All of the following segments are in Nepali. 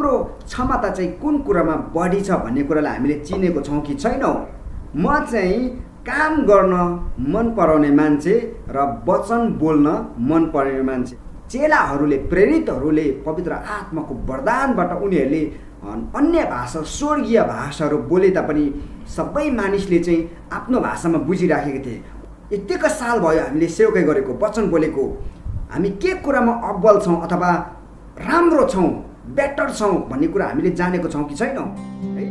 हाम्रो क्षमता चाहिँ कुन कुरामा बढी छ भन्ने कुरालाई हामीले चिनेको छौँ कि छैनौँ। म चाहिँ काम गर्न मन पराउने मान्छे र वचन बोल्न मन पराउने मान्छे। चेलाहरूले प्रेरितहरूले पवित्र आत्माको वरदानबाट उनीहरूले अन्य भाषा स्वर्गीय भाषाहरू बोले तापनि सबै मानिसले चाहिँ आफ्नो भाषामा बुझिराखेका थिए। यतिका साल भयो हामीले सेवकाई गरेको, वचन बोलेको, हामी के कुरामा अब्बल छौँ अथवा राम्रो छौँ, बेटर छौँ भन्ने कुरा हामीले जानेको छौँ कि छैनौँ है।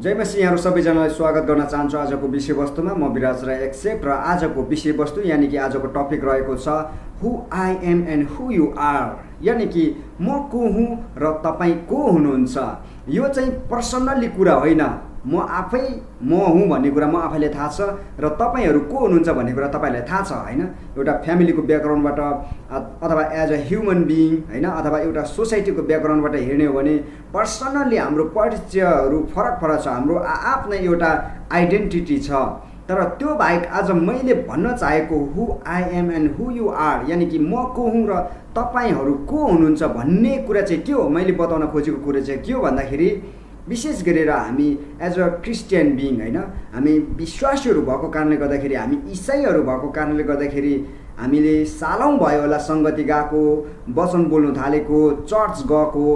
जय मसीह, यहाँहरू सबैजनालाई स्वागत गर्न चाहन्छु आजको विषयवस्तुमा। म विराज राई एक्सेप्ट र आजको विषयवस्तु यानि कि आजको टपिक रहेको छ who I am and who you are, यानि कि म को हुँ र तपाईँ को हुनुहुन्छ। यो चाहिँ पर्सनल्ली कुरा होइन, म आफै म हुँ भन्ने कुरा म आफैले थाहा छ र तपाईँहरू को हुनुहुन्छ भन्ने कुरा तपाईँलाई थाहा छ होइन। एउटा फ्यामिलीको ब्याकग्राउन्डबाट अथवा एज अ ह्युमन बिइङ होइन, अथवा एउटा सोसाइटीको ब्याकग्राउन्डबाट हेर्ने हो भने पर्सनल्ली हाम्रो परिचयहरू फरक फरक छ, हाम्रो आफ्नै एउटा आइडेन्टिटी छ। तर त्यो बाहेक आज मैले भन्न चाहेको who I am and who you are, यानि कि म को हुँ र तपाईँहरू को हुनुहुन्छ भन्ने कुरा चाहिँ के हो, मैले बताउन खोजेको कुरा चाहिँ के हो भन्दाखेरि विशेष गरेर हामी एज अ क्रिस्चियन बिइङ होइन, हामी विश्वासीहरू भएको कारणले गर्दाखेरि, हामी इसाईहरू भएको कारणले गर्दाखेरि हामीले सालौँ भयो होला सङ्गति गएको, वचन बोल्नु थालेको, चर्च गएको,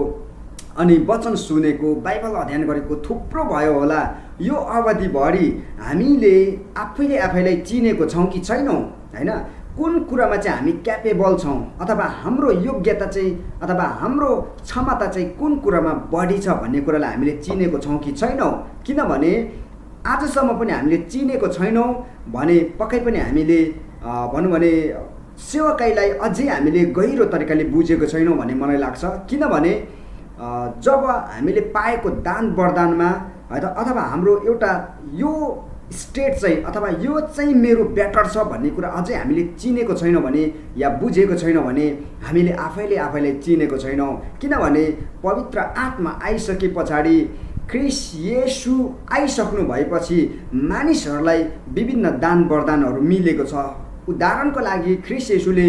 अनि वचन सुनेको, बाइबल अध्ययन गरेको थुप्रो भयो होला। यो अवधिभरि हामीले आफैलाई चिनेको छौँ कि छैनौँ होइन। कुन कुरामा चाहिँ हामी क्यापेबल छौँ अथवा हाम्रो योग्यता चाहिँ अथवा हाम्रो क्षमता चाहिँ कुन कुरामा बढी छ भन्ने कुरालाई हामीले चिनेको छौँ कि छैनौँ। किनभने आजसम्म पनि हामीले चिनेको छैनौँ भने पक्कै पनि हामीले भनौँ भने सेवकाईलाई अझै हामीले गहिरो तरिकाले बुझेको छैनौँ भन्ने मलाई लाग्छ। किनभने जब हामीले पाएको दान वरदानमा अथवा हाम्रो एउटा यो स्टेट चाहिँ अथवा यो चाहिँ मेरो बेटर छ भन्ने कुरा अझै हामीले चिनेको छैनौँ भने या बुझेको छैनौँ भने हामीले आफैलाई चिनेको छैनौँ। किनभने पवित्र आत्मा आइसके पछाडि, ख्रीष्ट येशू आइसक्नु भएपछि मानिसहरूलाई विभिन्न दान वरदानहरू मिलेको छ। उदाहरणको लागि ख्रीष्ट येशूले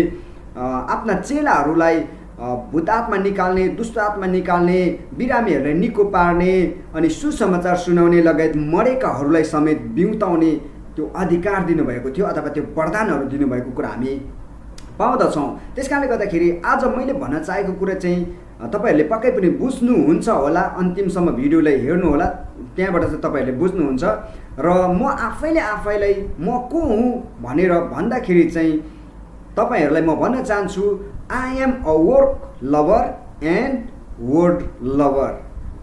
आफ्ना चेलाहरूलाई भूतात्मा निकाल्ने, दुष्ट आत्मा निकाल्ने, बिरामीहरूलाई निको पार्ने अनि सुसमाचार सुनाउने लगायत मरेकाहरूलाई समेत बिउताउने त्यो अधिकार दिनुभएको थियो अथवा त्यो वरदानहरू दिनुभएको कुरा हामी पाउँदछौँ। त्यस कारणले गर्दाखेरि आज मैले भन्न चाहेको कुरा चाहिँ तपाईँहरूले पक्कै पनि बुझ्नुहुन्छ होला, अन्तिमसम्म भिडियोलाई हेर्नु होला, त्यहाँबाट चाहिँ तपाईँहरूले बुझ्नुहुन्छ। र म आफैलाई म को हुँ भनेर भन्दाखेरि चाहिँ तपाईँहरूलाई म भन्न चाहन्छु I am a work lover and word lover.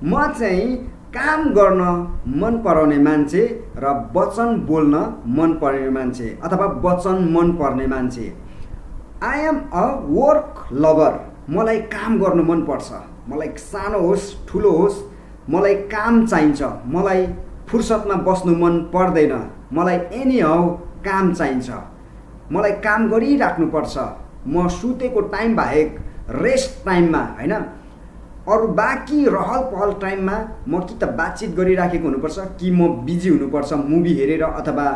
म चाहिँ काम गर्न मन पराउने मान्छे र वचन बोल्न मन पर्ने मान्छे अथवा वचन मन पर्ने मान्छे। I am a work lover, मलाई काम गर्नु मनपर्छ। मलाई सानो होस् ठुलो होस् मलाई काम चाहिन्छ। मलाई फुर्सदमा बस्नु मन पर्दैन। मलाई एनी हाउ काम चाहिन्छ। मलाई काम गरिराख्नुपर्छ। म सुतेको टाइम बाहेक रेस्ट टाइममा होइन, अरू बाँकी रहल पहल टाइममा म कि त बातचित गरिराखेको हुनुपर्छ कि म बिजी हुनुपर्छ मुभी हेरेर अथवा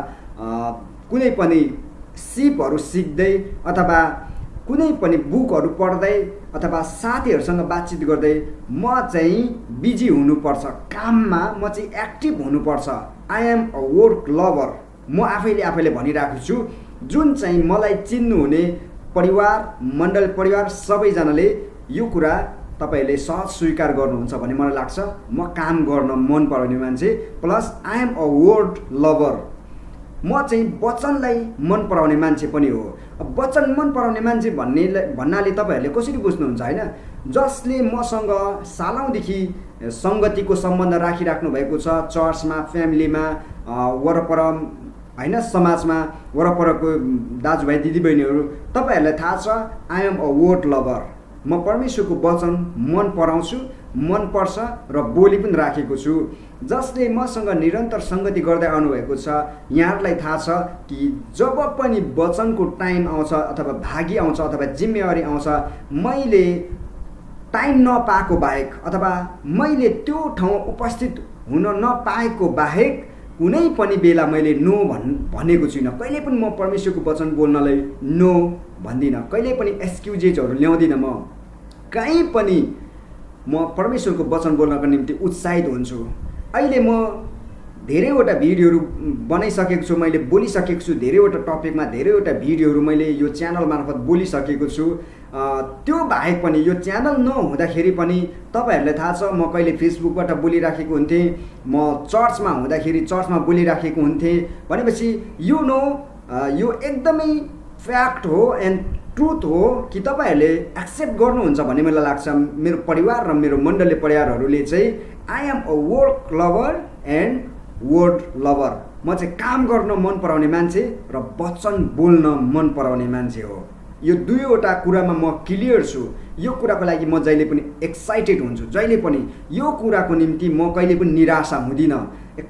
कुनै पनि सिपहरू सिक्दै अथवा कुनै पनि बुकहरू पढ्दै अथवा साथीहरूसँग बातचित गर्दै म चाहिँ बिजी हुनुपर्छ। काममा म चाहिँ एक्टिभ हुनुपर्छ। I am a work lover. म आफैले भनिरहेको छु, जुन चाहिँ मलाई चिन्नुहुने परिवार मण्डल परिवार सबैजनाले यो कुरा तपाईँहरूले सहज स्वीकार गर्नुहुन्छ भन्ने मलाई लाग्छ। म काम गर्न मन पराउने मान्छे plus I am a word lover. म चाहिँ वचनलाई मन पराउने मान्छे पनि हो। वचन मन पराउने मान्छे भन्नाले तपाईँहरूले कसरी बुझ्नुहुन्छ होइन, जसले मसँग सालौँदेखि सङ्गतिको सम्बन्ध राखिराख्नु भएको छ, चर्चमा, फ्यामिलीमा, वरपर होइन, समाजमा वरपरको दाजुभाइ दिदीबहिनीहरू, तपाईँहरूलाई थाहा छ I am a word lover. म परमेश्वरको वचन मन पराउँछु, मनपर्छ र बोली पनि राखेको छु। जसले मसँग निरन्तर सङ्गति गर्दै आउनुभएको छ, यहाँहरूलाई थाहा छ कि जब पनि वचनको टाइम आउँछ अथवा भागी आउँछ अथवा जिम्मेवारी आउँछ, मैले टाइम नपाएको बाहेक अथवा मैले त्यो ठाउँमा उपस्थित हुन नपाएको बाहेक कुनै पनि बेला मैले नो भनेको छुइनँ। कहिले पनि म परमेश्वरको वचन बोल्नलाई नो भन्दिनँ। कहिले पनि एक्सक्युजेसहरू ल्याउँदिनँ म। कहीँ पनि म परमेश्वरको वचन बोल्नको निम्ति उत्साहित हुन्छु। अहिले म धेरैवटा भिडियोहरू बनाइसकेको छु, मैले बोलिसकेको छु, धेरैवटा टपिकमा धेरैवटा भिडियोहरू मैले यो च्यानल मार्फत बोलिसकेको छु। त्यो बाहेक पनि यो च्यानल नहुँदाखेरि पनि तपाईँहरूलाई थाहा छ म कहिले फेसबुकबाट बोलिराखेको हुन्थेँ, म चर्चमा हुँदाखेरि चर्चमा बोलिराखेको हुन्थेँ। भनेपछि यो एकदमै फ्याक्ट हो एन्ड ट्रुथ हो कि तपाईँहरूले एक्सेप्ट गर्नुहुन्छ भन्ने मलाई लाग्छ। मेरो परिवार र मेरो मण्डली परिवारहरूले चाहिँ I am a work lover and word lover. म चाहिँ काम गर्न मन पराउने मान्छे र वचन बोल्न मन पराउने मान्छे हो। यो दुईवटा कुरामा म क्लियर छु। यो कुराको लागि म जहिले पनि एक्साइटेड हुन्छु, जहिले पनि यो कुराको निम्ति म कहिले पनि निराशा हुँदिनँ।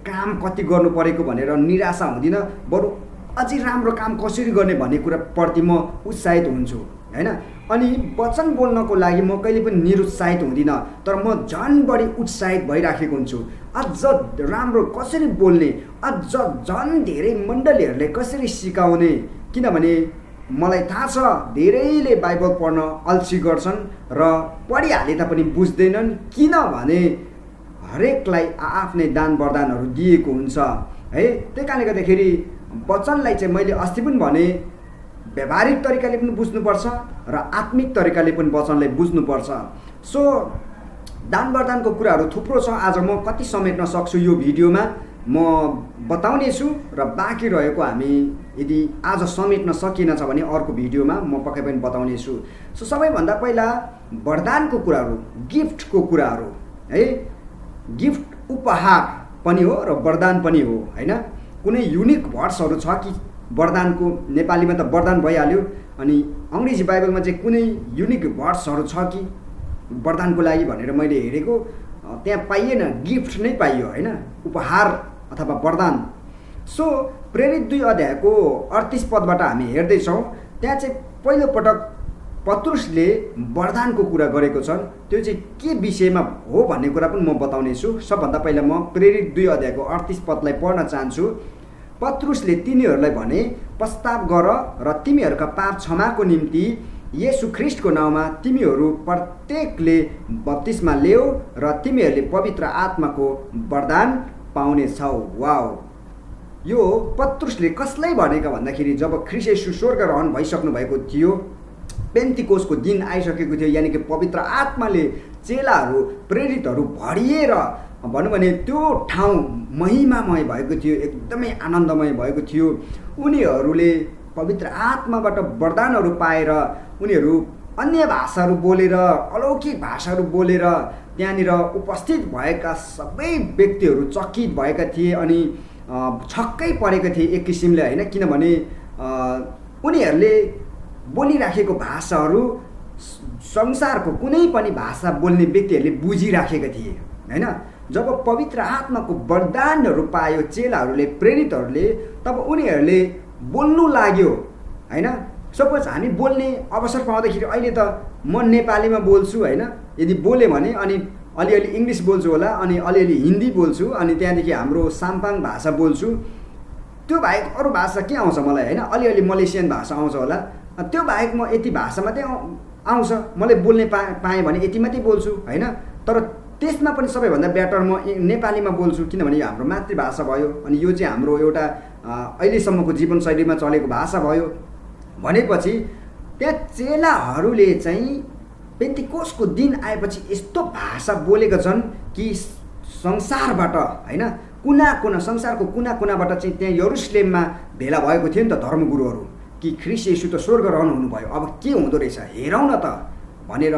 काम कति गर्नु परेको भनेर निराशा हुँदिनँ, बरु अझै राम्रो काम कसरी गर्ने भन्ने कुराप्रति म उत्साहित हुन्छु हैन। अनि वचन बोल्नको लागि म कहिले पनि निरुत्साहित हुँदिनँ, तर म झन् बढी उत्साहित भइराखेको हुन्छु। अझ राम्रो कसरी बोल्ने, अझ झन् धेरै मण्डलीहरूले कसरी सिकाउने, किनभने मलाई थाहा छ धेरैले बाइबल पढ्न अल्छी गर्छन् र पढिहाले तापनि बुझ्दैनन्, किनभने हरेकलाई आफ्नै दान वरदानहरू दिएको हुन्छ है। त्यही कारणले गर्दाखेरि वचनलाई चाहिँ मैले अस्ति पनि भने व्यावहारिक तरिकाले पनि बुझ्नुपर्छ र आत्मिक तरिकाले पनि वचनलाई बुझ्नुपर्छ। सो दान वरदानको कुराहरू थुप्रो छ। आज म कति समेट्न सक्छु यो भिडियोमा म बताउने छु र बाँकी रहेको हामी यदि आज समेट्न सकिएन छ भने अर्को भिडियोमा म पक्कै पनि बताउने छु। सो सबैभन्दा पहिला वरदानको कुराहरू, गिफ्टको कुराहरू है। गिफ्ट उपहार पनि हो र वरदान पनि हो हैन। कुनै युनिक वर्ड्सहरू छ कि वरदानको? नेपालीमा त वरदान भइहाल्यो, अनि अङ्ग्रेजी बाइबलमा चाहिँ कुनै युनिक वर्ड्सहरू छ कि वरदानको लागि भनेर मैले हेरेको त्यहाँ पाइएन, गिफ्ट नै पाइयो हैन, उपहार अथवा वरदान। सो प्रेरित 2 अध्यायको 38 पदबाट हामी हेर्दैछौँ, त्यहाँ चाहिँ पहिलोपटक पत्रुसले वरदानको कुरा गरेको छन्। त्यो चाहिँ के विषयमा हो भन्ने कुरा पनि म बताउने छु। सबभन्दा पहिला म प्रेरित 2 अध्यायको 38 पदलाई पढ्न चाहन्छु। पत्रुसले तिनीहरूलाई भने, प्रस्ताव गर र तिमीहरूका पाप क्षमाको निम्ति येशू ख्रीष्टको नाउँमा तिमीहरू प्रत्येकले बप्तिस्मा लेऊ र तिमीहरूले पवित्र आत्माको वरदान पाउनेछौ। वाउ! यो पत्रुसले कसलाई भनेका भन्दाखेरि जब ख्रीष्ट येशू स्वर्गारोहण भइसक्नु भएको थियो, पेन्तिकोसको दिन आइसकेको थियो, यानि कि पवित्र आत्माले चेलाहरू प्रेरितहरू भरिएर भनौँ भने त्यो ठाउँ महिमामय भएको थियो, एकदमै आनन्दमय भएको थियो। उनीहरूले पवित्र आत्माबाट वरदानहरू पाएर उनीहरू अन्य भाषाहरू बोलेर, अलौकिक भाषाहरू बोलेर त्यहाँनिर उपस्थित भएका सबै व्यक्तिहरू चकित भएका थिए अनि छक्कै परेका थिए एक किसिमले हैन। किनभने उनीहरूले बोलिराखेको भाषाहरू संसारको कुनै पनि भाषा बोल्ने व्यक्तिहरूले बुझिराखेका थिए हैन। जब पवित्र आत्माको वरदानहरू पायो चेलाहरूले, प्रेरितहरूले, तब उनीहरूले बोल्नु लाग्यो हैन। सपोज हामी बोल्ने अवसर पाउँदाखेरि अहिले त म नेपालीमा बोल्छु हैन, यदि बोलेँ भने अनि अलिअलि इङ्ग्लिस बोल्छु होला, अनि अलिअलि हिन्दी बोल्छु, अनि त्यहाँदेखि हाम्रो साम्पाङ भाषा बोल्छु। त्यो बाहेक अरू भाषा के आउँछ मलाई हैन, अलिअलि मलेसियन भाषा आउँछ होला। त्यो बाहेक म यति भाषा मात्रै आउँछ, मैले बोल्ने पाएँ भने यति मात्रै बोल्छु हैन। तर त्यसमा पनि सबैभन्दा बेटर म नेपालीमा बोल्छु, किनभने यो हाम्रो मातृभाषा भयो अनि यो चाहिँ हाम्रो एउटा अहिलेसम्मको जीवनशैलीमा चलेको भाषा भयो। भनेपछि त्यहाँ चेलाहरूले चाहिँ पेन्तिकोसको दिन आएपछि यस्तो भाषा बोलेका छन् कि संसारबाट हैन, कुना संसारको कुना कुनाबाट चाहिँ त्यहाँ यरुसलेममा भेला भएको थियो नि त धर्मगुरुहरू, कि ख्रीष्ट येशू त स्वर्गारोहण हुनुभयो, अब के हुँदो रहेछ हेरौँ न त भनेर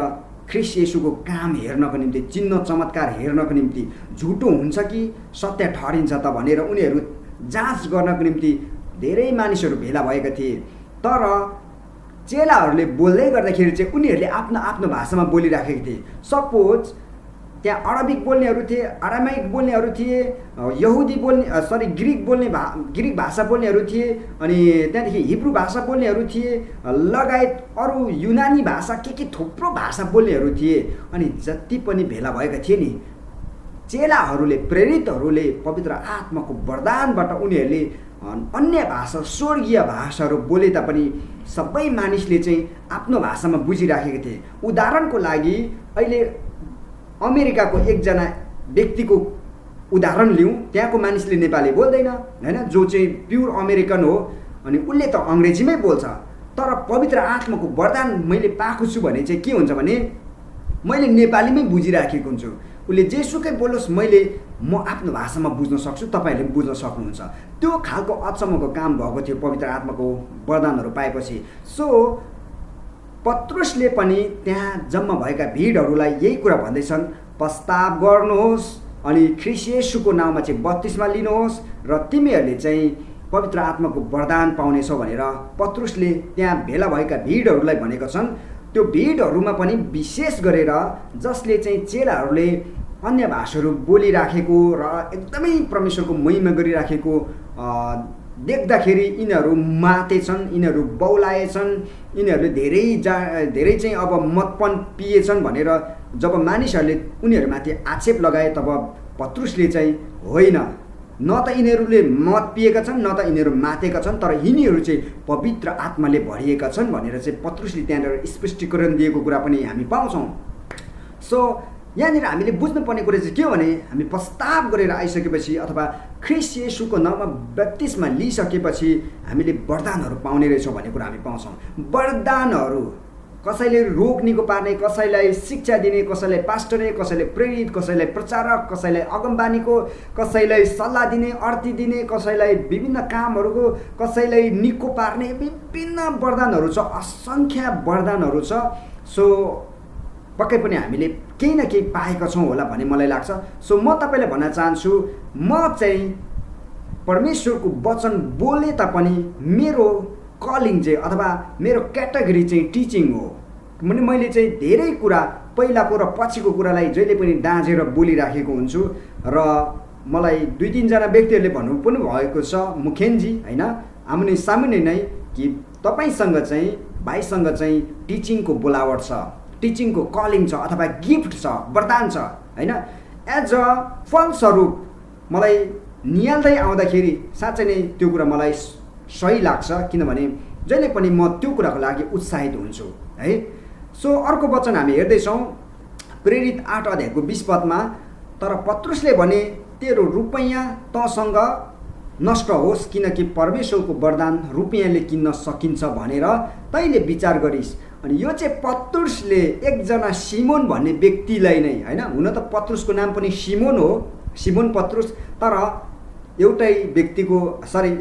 ख्रीष्ट येशूको काम हेर्नको निम्ति, चिन्ह चमत्कार हेर्नको निम्ति, झुटो हुन्छ कि सत्य ठहरिन्छ त भनेर उनीहरू जाँच गर्नको निम्ति धेरै मानिसहरू भेला भएका थिए। तर चेलाहरूले बोल्दै गर्दाखेरि चाहिँ उनीहरूले आफ्नो आफ्नो भाषामा बोलिराखेका थिए। सपोज त्यहाँ अरबिक बोल्नेहरू थिए, अरामाइक बोल्नेहरू थिए, यहुदी बोल्ने ग्रिक भाषा बोल्नेहरू थिए, अनि त्यहाँदेखि हिब्रू भाषा बोल्नेहरू थिए, लगायत अरू युनानी भाषा के थुप्रो भाषा बोल्नेहरू थिए। अनि जति पनि भेला भएका थिए नि चेलाहरूले, प्रेरितहरूले पवित्र आत्माको वरदानबाट उनीहरूले अन्य भाषा स्वर्गीय भाषाहरू बोले तापनि सबै मानिसले चाहिँ आफ्नो भाषामा बुझिराखेका थिए। उदाहरणको लागि अहिले अमेरिकाको एकजना व्यक्तिको उदाहरण लिउँ। त्यहाँको मानिसले नेपाली बोल्दैन हैन, जो चाहिँ प्युर अमेरिकन हो, अनि उसले त अङ्ग्रेजीमै बोल्छ। तर पवित्र आत्माको वरदान मैले पाएको छु भने चाहिँ के हुन्छ भने मैले नेपालीमै बुझिराखेको हुन्छु। उसले जेसुकै बोलोस् म आफ्नो भाषामा बुझ्न सक्छु, तपाईँहरूले पनि बुझ्न सक्नुहुन्छ। त्यो खालको अचम्मको काम भएको थियो पवित्र आत्माको वरदानहरू पाएपछि। सो पत्रुसले पनि त्यहाँ जम्मा भएका भिडहरूलाई यही कुरा भन्दैछन्, पश्चाताप गर्नुहोस् अनि ख्रीष्ट येशूको नाउँमा चाहिँ बत्तिस्मा लिनुहोस् र तिमीहरूले चाहिँ पवित्र आत्माको वरदान पाउनेछौ भनेर पत्रुसले त्यहाँ भेला भएका भिडहरूलाई भनेका छन्। त्यो भिडहरूमा पनि विशेष गरेर जसले चाहिँ चेलाहरूले अन्य भाषाहरू बोलिराखेको र एकदमै परमेश्वरको महिमा गरिराखेको देख्दाखेरि यिनीहरू मातेछन्, यिनीहरू बौलाएछन्, यिनीहरूले धेरै चाहिँ अब मतपन पिएछन् भनेर जब मानिसहरूले उनीहरूमाथि आक्षेप लगाए तब पत्रुसले चाहिँ होइन, न त यिनीहरूले मत पिएका छन् न त यिनीहरू मातेका छन्, तर यिनीहरू चाहिँ पवित्र आत्माले भरिएका छन् भनेर चाहिँ पत्रुसले त्यहाँनिर स्पष्टीकरण दिएको कुरा पनि हामी पाउँछौँ। सो यहाँनिर हामीले बुझ्नुपर्ने कुरा चाहिँ के हो भने हामी पश्चाताप गरेर आइसकेपछि अथवा ख्रीष्ट येशूको नाउँमा बत्तिस्मा लिइसकेपछि हामीले वरदानहरू पाउने रहेछौँ भन्ने कुरा हामी पाउँछौँ। वरदानहरू कसैले रोग निको पार्ने, कसैलाई शिक्षा दिने, कसैलाई पास्टरे, कसैलाई प्रेरित, कसैलाई प्रचारक, कसैलाई अगमबानीको, कसैलाई सल्लाह दिने, अर्थी दिने, कसैलाई विभिन्न कामहरूको, कसैलाई निको पार्ने, विभिन्न वरदानहरू छ, असङ्ख्य वरदानहरू छ। सो पक्कै पनि हामीले केही न केही पाएका छौँ होला भन्ने मलाई लाग्छ। सो म तपाईँलाई भन्न चाहन्छु, म चाहिँ परमेश्वरको वचन बोले तापनि मेरो कलिङ चाहिँ अथवा मेरो क्याटेगोरी चाहिँ टिचिङ हो। मैले चाहिँ धेरै कुरा पहिलाको र पछिको कुरालाई जहिले पनि दाँजेर बोलिराखेको हुन्छु र मलाई 2-3 जना व्यक्तिहरूले भन्नु पनि भएको छ, मुखेनजी होइन, आउने सामान्य नै कि तपाईँसँग चाहिँ भाइसँग चाहिँ टिचिङको बोलावट छ, टिचिङको कलिङ छ अथवा गिफ्ट छ, वरदान छ होइन। एज अ फलस्वरूप मलाई निहाल्दै आउँदाखेरि साँच्चै नै त्यो कुरा मलाई सही लाग्छ, किनभने जहिले पनि म त्यो कुराको लागि उत्साहित हुन्छु है। सो अर्को वचन हामी हेर्दैछौँ प्रेरित 8 अध्यायको 20 पदमा, तर पत्रुसले भने तेरो रुपैयाँ तँसँग नष्ट होस्, किनकि परमेश्वरको वरदान रुपैयाँले किन्न सकिन्छ भनेर तैँले विचार गरिस्। अनि यो चाहिँ पत्रुसले एकजना सिमोन भन्ने व्यक्तिलाई नै होइन, हुन त पत्रुसको नाम पनि सिमोन हो, सिमोन पत्रुस, तर एउटै व्यक्तिको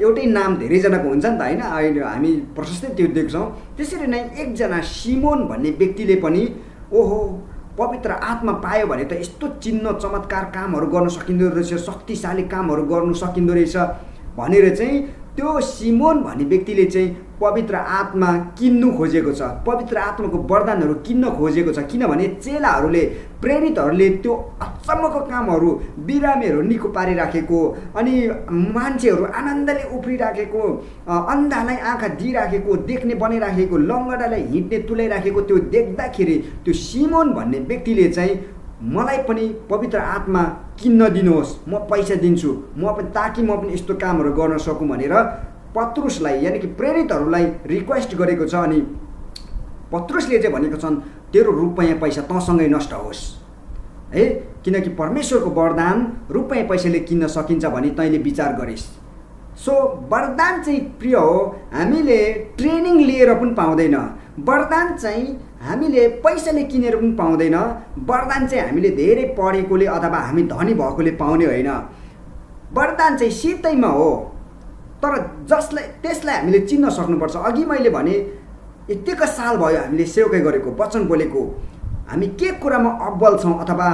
एउटै नाम धेरैजनाको हुन्छ नि त होइन, अहिले हामी प्रशस्तै त्यो देख्छौँ। त्यसरी नै एकजना सिमोन भन्ने व्यक्तिले पनि ओहो पवित्र आत्मा पायो भने त यस्तो चिन्ह चमत्कार कामहरू गर्न सकिँदो रहेछ, शक्तिशाली कामहरू गर्नु सकिँदो रहेछ भनेर चाहिँ त्यो सिमोन भन्ने व्यक्तिले चाहिँ पवित्र आत्मा किन्नु खोजेको छ, पवित्र आत्माको वरदानहरू किन्न खोजेको छ। किनभने चेलाहरूले प्रेरितहरूले त्यो अचम्मको कामहरू, बिरामीहरू निको पारिराखेको, अनि मान्छेहरू आनन्दले उफ्रिराखेको, अन्धालाई आँखा दिइराखेको, देख्ने बनाइराखेको, लङ्गडालाई हिँड्ने तुल्याइराखेको त्यो देख्दाखेरि त्यो सिमोन भन्ने व्यक्तिले चाहिँ मलाई पनि पवित्र आत्मा किन्न दिनुहोस्, म पैसा दिन्छु, ताकि म पनि यस्तो कामहरू गर्न सकौँ भनेर पत्रुसलाई यानि कि प्रेरितहरूलाई रिक्वेस्ट गरेको छ। अनि पत्रुसले चाहिँ भनेको छन् तेरो रुपैयाँ पैसा तँसँगै नष्ट होस् है, किनकि परमेश्वरको वरदान रुपैयाँ पैसाले किन्न सकिन्छ भने तैँले विचार गरिस्। सो वरदान चाहिँ प्रिय हो, हामीले ट्रेनिङ लिएर पनि पाउँदैन, वरदान चाहिँ हामीले पैसाले किनेर पनि पाउँदैन, वरदान चाहिँ हामीले धेरै पढेकोले अथवा हामी धनी भएकोले पाउने होइन। वरदान चाहिँ सिधैमा हो, तर त्यसलाई हामीले चिन्न सक्नुपर्छ। अघि मैले भने यतिका साल भयो हामीले सेवकाई गरेको, वचन बोलेको, हामी के कुरामा अब्बल छौँ अथवा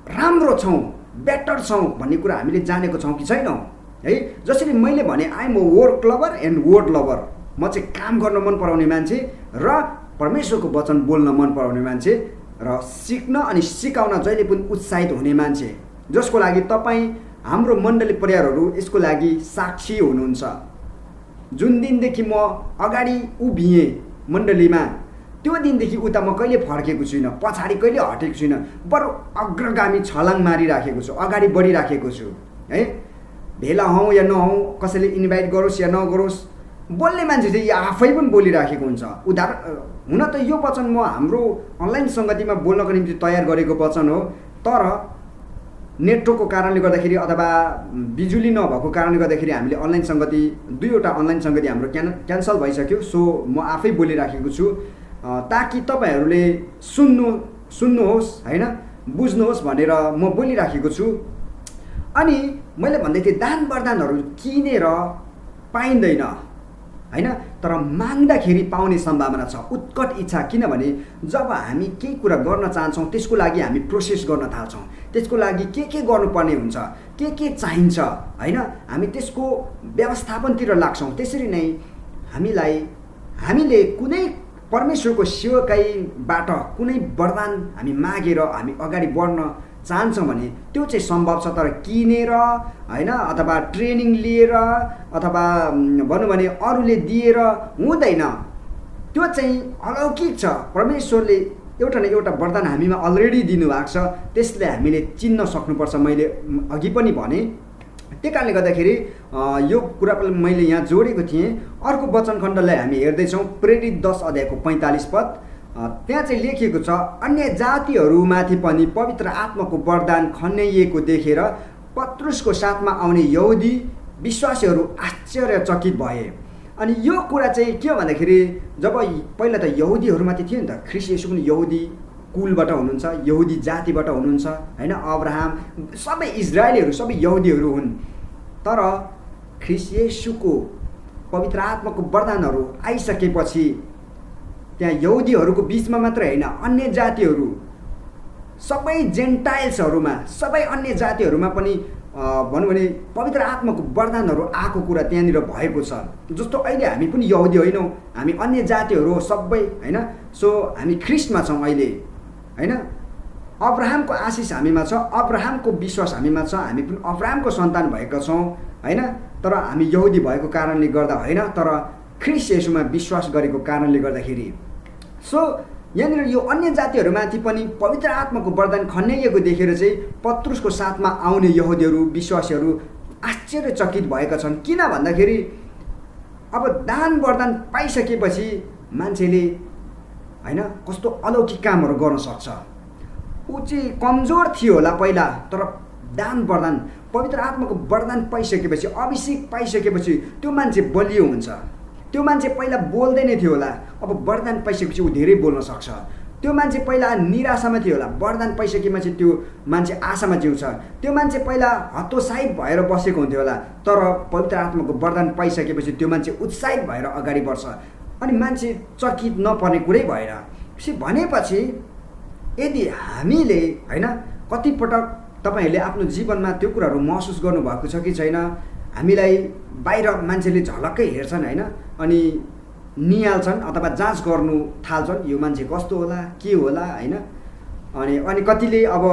राम्रो छौँ, बेटर छौँ भन्ने कुरा हामीले जानेको छौँ कि छैनौँ है। जसरी मैले भने I am a work lover and word lover, म चाहिँ काम गर्न मन पराउने मान्छे र परमेश्वरको वचन बोल्न मन पराउने मान्छे र सिक्न अनि सिकाउन जहिले पनि उत्साहित हुने मान्छे, जसको लागि तपाईँ हाम्रो मण्डली परिवारहरू यसको लागि साक्षी हुनुहुन्छ। जुन दिनदेखि म अगाडि उभिएँ मण्डलीमा त्यो दिनदेखि उता म कहिले फर्केको छुइनँ, पछाडि कहिले हटेको छुइनँ, बरु अग्रगामी छलाङ मारिराखेको छु, अगाडि बढिराखेको छु है। भेला हौँ या नहौँ, कसैले इन्भाइट गरोस् या नगरोस्, बोल्ने मान्छे चाहिँ आफै पनि बोलिराखेको हुन्छ। हुन त यो वचन म हाम्रो अनलाइन सङ्गतिमा बोल्नको निम्ति तयार गरेको वचन हो, तर नेटवर्कको कारणले गर्दाखेरि अथवा बिजुली नभएको कारणले गर्दाखेरि हामीले अनलाइन सङ्गति दुईवटा अनलाइन सङ्गति हाम्रो क्यान्सल भइसक्यो। सो म आफै बोलिराखेको छु ताकि तपाईँहरूले सुन्नुहोस् होइन, बुझ्नुहोस् भनेर म बोलिराखेको छु। अनि मैले भन्दै थिएँ दान वरदानहरू किनेर पाइँदैन होइन, तर माग्दाखेरि पाउने सम्भावना छ, उत्कट इच्छा। किनभने जब हामी केही कुरा गर्न चाहन्छौँ त्यसको लागि हामी प्रोसेस गर्न थाल्छौँ, त्यसको लागि के गर्नुपर्ने हुन्छ, के चाहिन्छ होइन, हामी त्यसको व्यवस्थापनतिर लाग्छौँ। त्यसरी नै हामीले कुनै परमेश्वरको सेवकाईबाट कुनै वरदान हामी मागेर हामी अगाडि बढ्न चाहन्छौँ भने त्यो चाहिँ सम्भव छ, तर किनेर होइन अथवा ट्रेनिङ लिएर अथवा भनौँ भने अरूले दिएर हुँदैन। त्यो चाहिँ अलौकिक छ। परमेश्वरले एउटा न एउटा वरदान हामीमा अलरेडी दिनुभएको छ, त्यसले हामीले चिन्न सक्नुपर्छ। मैले अघि पनि भने, त्यही कारणले गर्दाखेरि यो कुरा मैले यहाँ जोडेको थिएँ। अर्को वचन खण्डलाई हामी हेर्दैछौँ, प्रेरित 10 अध्यायको 45 पद। त्यहाँ चाहिँ लेखिएको छ, अन्य जातिहरूमाथि पनि पवित्र आत्माको वरदान खन्याइएको देखेर पत्रुसको साथमा आउने यहुदी विश्वासीहरू आश्चर्यचकित भए। अनि यो कुरा चाहिँ के हो भन्दाखेरि जब पहिला त यहुदीहरूमाथि थियो नि त, ख्रिस्ट येशू पनि यहुदी कुलबाट हुनुहुन्छ, यहुदी जातिबाट हुनुहुन्छ होइन, अब्राहम सबै इजरायलीहरू सबै यहुदीहरू हुन्। तर ख्रिस्ट येशूको पवित्र आत्माको वरदानहरू आइसकेपछि त्यहाँ यहुदीहरूको बिचमा मात्रै होइन, अन्य जातिहरू सबै जेन्टाइल्सहरूमा, सबै अन्य जातिहरूमा पनि भनौँ भने पवित्र आत्माको वरदानहरू आएको कुरा त्यहाँनिर भएको छ। जस्तो अहिले हामी पनि यहुदी होइनौँ, हामी अन्य जातिहरू सबै होइन। सो हामी ख्रिस्टमा छौँ अहिले होइन, अब्राहमको आशिष हामीमा छ, अब्राहमको विश्वास हामीमा छ, हामी पनि अब्राहमको सन्तान भएका छौँ होइन। तर हामी यहुदी भएको कारणले गर्दा होइन, तर ख्रिस्ट येशूमा विश्वास गरेको कारणले गर्दाखेरि। सो यहाँनिर यो अन्य जातिहरूमाथि पनि पवित्र आत्माको वरदान खन्याइएको देखेर चाहिँ पत्रुसको साथमा आउने यहुदीहरू विश्वासीहरू आश्चर्यचकित भएका छन्। किन भन्दाखेरि अब दान वरदान पाइसकेपछि मान्छेले होइन कस्तो अलौकिक कामहरू गर्न सक्छ। ऊ चाहिँ कमजोर थियो होला पहिला, तर दान वरदान पवित्र आत्माको वरदान पाइसकेपछि, अभिषेक पाइसकेपछि त्यो मान्छे बलियो हुन्छ। त्यो मान्छे पहिला बोल्दैन थियो होला, अब वरदान पाइसकेपछि ऊ धेरै बोल्न सक्छ। त्यो मान्छे पहिला निराशामा थियो होला, वरदान पाइसकेपछि त्यो मान्छे आशामा जिउँछ। त्यो मान्छे पहिला हतोत्साहित भएर बसेको हुन्थ्यो होला, तर पवित्र आत्माको वरदान पाइसकेपछि त्यो मान्छे उत्साहित भएर अगाडि बढ्छ। अनि मान्छे चकित नपर्ने कुरै भएन। भनेपछि यदि हामीले होइन कतिपटक तपाईँहरूले आफ्नो जीवनमा त्यो कुराहरू महसुस गर्नुभएको छ कि छैन, हामीलाई बाहिर मान्छेले झलक्कै हेर्छन् होइन, अनि निहाल्छन् अथवा जाँच गर्नु थाल्छन्, यो मान्छे कस्तो होला के होला होइन। अनि कतिले अब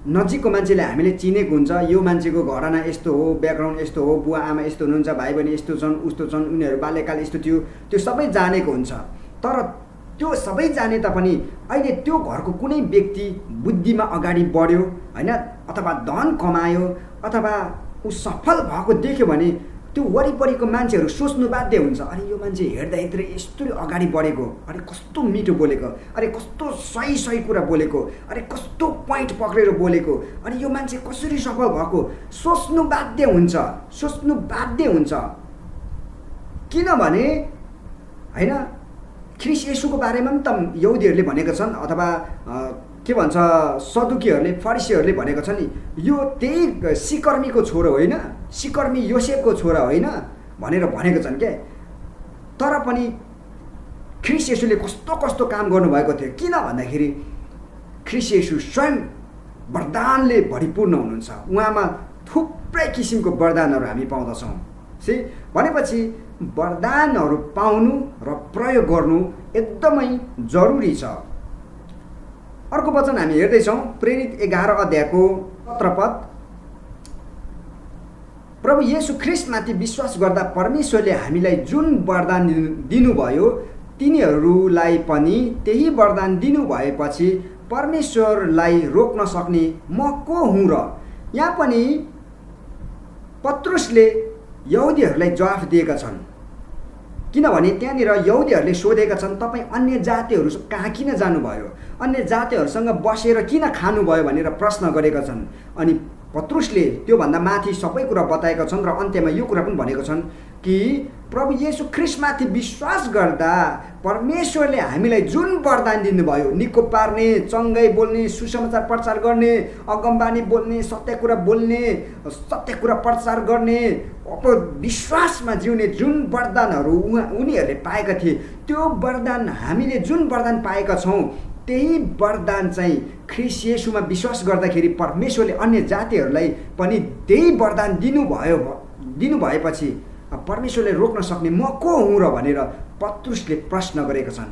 नजिकको मान्छेले हामीले चिनेको हुन्छ, यो मान्छेको घराना यस्तो हो, ब्याकग्राउन्ड यस्तो हो, बुवा आमा यस्तो हुनुहुन्छ, भाइ बहिनी यस्तो छन् उस्तो छन्, उनीहरू बाल्यकाल यस्तो थियो, त्यो सबै जानेको हुन्छ। तर त्यो सबै जाने तापनि अहिले त्यो घरको कुनै व्यक्ति बुद्धिमा अगाडि बढ्यो होइन, अथवा धन कमायो अथवा ऊ सफल भएको देख्यो भने त्यो वरिपरिको मान्छेहरू सोच्नु बाध्य हुन्छ, अरे यो मान्छे हेर्दाखेरि यस्तो अगाडि बढेको, अरे कस्तो मिठो बोलेको, अरे कस्तो सही कुरा बोलेको, अरे कस्तो पोइन्ट पक्रेर बोलेको, अरे यो मान्छे कसरी सफल भएको सोच्नु बाध्य हुन्छ। किनभने होइन ख्रिस्ट येशूको बारेमा पनि त यहुदीहरूले भनेका छन्, अथवा के भन्छ सदुकीहरूले फरिसीहरूले भनेको छ नि, यो त्यही सिकर्मीको छोरो होइन, सिकर्मी योसेफको छोरा होइन भनेर भनेको छन् क्या। तर पनि ख्रिस्ट येशूले कस्तो काम गर्नुभएको थियो। किन भन्दाखेरि ख्रिस्ट येशू स्वयं वरदानले भरिपूर्ण हुनुहुन्छ, उहाँमा थुप्रै किसिमको वरदानहरू हामी पाउँदछौँ। भनेपछि वरदानहरू पाउनु र प्रयोग गर्नु एकदमै जरुरी छ। अर्को वचन हामी हेर्दैछौँ, प्रेरित 11 अध्यायको 17 पद। प्रभु येशू ख्रिस्टमाथि विश्वास गर्दा परमेश्वरले हामीलाई जुन वरदान दिनुभयो तिनीहरूलाई पनि त्यही वरदान दिनुभएपछि परमेश्वरलाई रोक्न सक्ने म को हुँ र। यहाँ पनि पत्रुसले यहुदीहरूलाई जवाफ दिएका छन्, किनभने त्यहाँनिर यहुदीहरूले सोधेका छन् तपाईँ अन्य जातिहरू कहाँ किन जानुभयो, अन्य जातिहरूसँग बसेर किन खानुभयो भनेर प्रश्न गरेका छन्। अनि पत्रुसले त्योभन्दा माथि सबै कुरा बताएका छन् र अन्त्यमा यो कुरा पनि भनेका छन् कि प्रभु येशू ख्रिस्टमाथि विश्वास गर्दा परमेश्वरले हामीलाई जुन वरदान दिनुभयो, निको पार्ने, चङ्गाई बोल्ने, सुसमाचार प्रचार गर्ने, अगमबानी बोल्ने, सत्य कुरा बोल्ने, सत्य कुरा प्रचार गर्ने, अब विश्वासमा जिउने जुन वरदानहरू उनीहरूले पाएका थिए, त्यो वरदान हामीले जुन वरदान पाएका छौँ त्यही वरदान चाहिँ ख्रिस्ट येशूमा विश्वास गर्दाखेरि परमेश्वरले अन्य जातिहरूलाई पनि त्यही वरदान दिनुभएपछि परमेश्वरले रोक्न सक्ने म को हुँ र भनेर पत्रुसले प्रश्न गरेका छन्।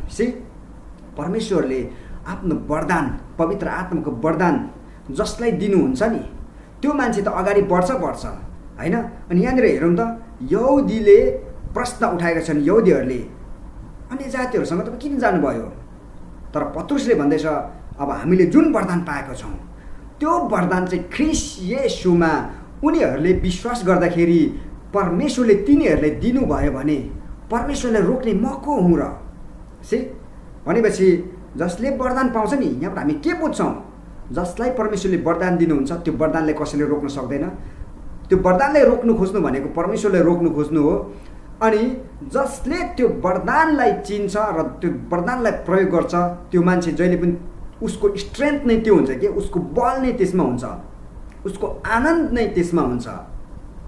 परमेश्वरले आफ्नो वरदान, पवित्र आत्माको वरदान जसलाई दिनुहुन्छ नि त्यो मान्छे त अगाडि बढ्छ होइन। अनि यहाँनिर हेरौँ त, यहुदीले प्रश्न उठाएका छन्, यहुदीहरूले अन्य जातिहरूसँग तपाईँ किन जानुभयो, तर पत्रुसले भन्दैछ अब हामीले जुन वरदान पाएका छौँ त्यो वरदान चाहिँ ख्रिस्ट येशूमा उनीहरूले विश्वास गर्दाखेरि परमेश्वरले तिनीहरूलाई दिनुभयो भने परमेश्वरले रोक्ने म को हुँ र। भनेपछि जसले वरदान पाउँछ नि, यहाँबाट हामी के बुझ्छौँ, जसलाई परमेश्वरले वरदान दिनुहुन्छ त्यो वरदानलाई कसैले रोक्न सक्दैन। त्यो वरदानलाई रोक्नु खोज्नु भनेको परमेश्वरले रोक्नु खोज्नु हो। अनि जसले त्यो वरदानलाई चिन्छ र त्यो वरदानलाई प्रयोग गर्छ त्यो मान्छे जहिले पनि उसको स्ट्रेन्थ नै त्यो हुन्छ कि उसको बल नै त्यसमा हुन्छ, उसको आनन्द नै त्यसमा हुन्छ।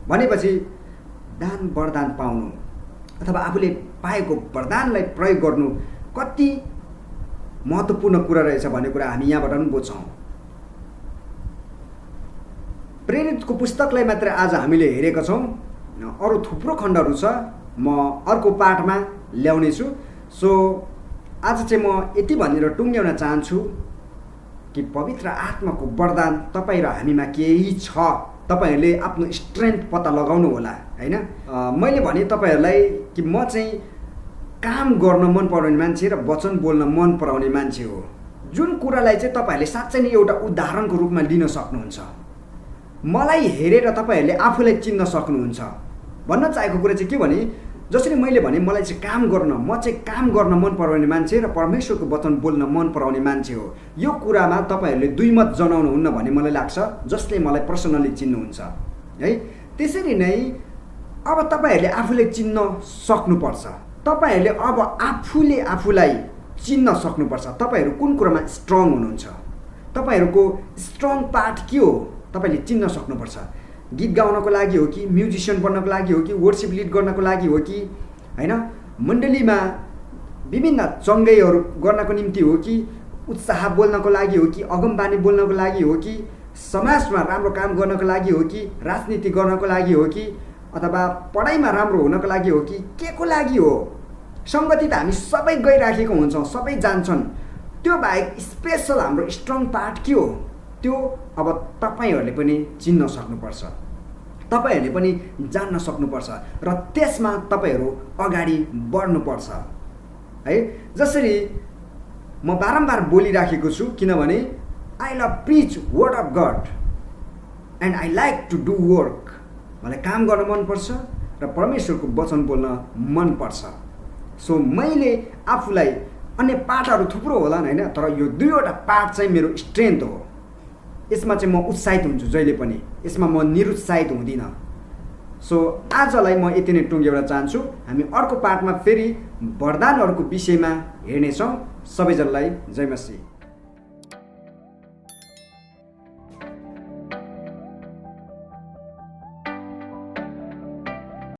भनेपछि दान वरदान पाउनु अथवा आफूले पाएको वरदानलाई प्रयोग गर्नु कति महत्त्वपूर्ण कुरा रहेछ भन्ने कुरा हामी यहाँबाट पनि बुझ्छौँ। प्रेरितको पुस्तकलाई मात्र आज हामीले हेरेका छौँ, अरू थुप्रो खण्डहरू छ, म अर्को पाठमा ल्याउनेछु। सो आज चाहिँ म यति भनेर टुङ्ग्याउन चाहन्छु कि पवित्र आत्माको वरदान तपाईँ र हामीमा केही छ। तपाईँहरूले आफ्नो स्ट्रेन्थ पत्ता लगाउनु होला होइन। मैले भने तपाईँहरूलाई कि म चाहिँ काम गर्न मन पराउने मान्छे र वचन बोल्न मन पराउने मान्छे हो। जुन कुरालाई चाहिँ तपाईँहरूले साँच्चै नै एउटा उदाहरणको रूपमा लिन सक्नुहुन्छ, मलाई हेरेर तपाईँहरूले आफूलाई चिन्न सक्नुहुन्छ। भन्न चाहेको कुरा चाहिँ के भने, जसरी मैले भने मलाई चाहिँ म चाहिँ काम गर्न मन पराउने मान्छे र परमेश्वरको वचन बोल्न मन पराउने मान्छे हो। यो कुरामा तपाईँहरूले दुईमत जनाउनुहुन्न भन्ने मलाई लाग्छ, जसले मलाई पर्सनली चिन्नुहुन्छ है। त्यसरी नै अब तपाईँहरूले आफूले चिन्न सक्नुपर्छ, तपाईँहरूले अब आफूले आफूलाई चिन्न सक्नुपर्छ। तपाईँहरू कुन कुरामा स्ट्रङ हुनुहुन्छ, तपाईँहरूको स्ट्रङ पार्ट के हो तपाईँले चिन्न सक्नुपर्छ। गीत गाउनको लागि हो कि, म्युजिसियन बन्नको लागि हो कि, वर्सिप लिड गर्नको लागि हो कि होइन, मण्डलीमा विभिन्न चङ्गाइहरू गर्नको निम्ति हो कि, उत्साह बोल्नको लागि हो कि, अगमबानी बोल्नको लागि हो कि, समाजमा राम्रो काम गर्नको लागि हो कि, राजनीति गर्नको लागि हो कि, अथवा पढाइमा राम्रो हुनको लागि हो कि, के को लागि हो। सङ्गति त हामी सबै गइराखेको हुन्छौँ, सबै जान्छन्। त्यो बाहेक स्पेसल हाम्रो स्ट्रङ पार्ट के हो त्यो अब तपाईँहरूले पनि चिन्न सक्नुपर्छ, तपाईँहरूले पनि जान्न सक्नुपर्छ र त्यसमा तपाईँहरू अगाडि बढ्नुपर्छ है। जसरी म बारम्बार बोलिराखेको छु, किनभने I love preach word of God and I like to do work. मलाई काम गर्न मनपर्छ र परमेश्वरको वचन बोल्न मनपर्छ। सो मैले आफूलाई अन्य पाठहरू थुप्रो होलान् होइन, तर यो दुईवटा पाठ चाहिँ मेरो स्ट्रेन्थ हो। यसमा चाहिँ म उत्साहित हुन्छु जहिले पनि, यसमा म निरुत्साहित हुँदिनँ। सो आजलाई म यति नै टुङ्ग्याउन चाहन्छु। हामी अर्को पाठमा फेरि वरदानहरूको विषयमा हेर्नेछौँ। सबैजनालाई जय मसीह।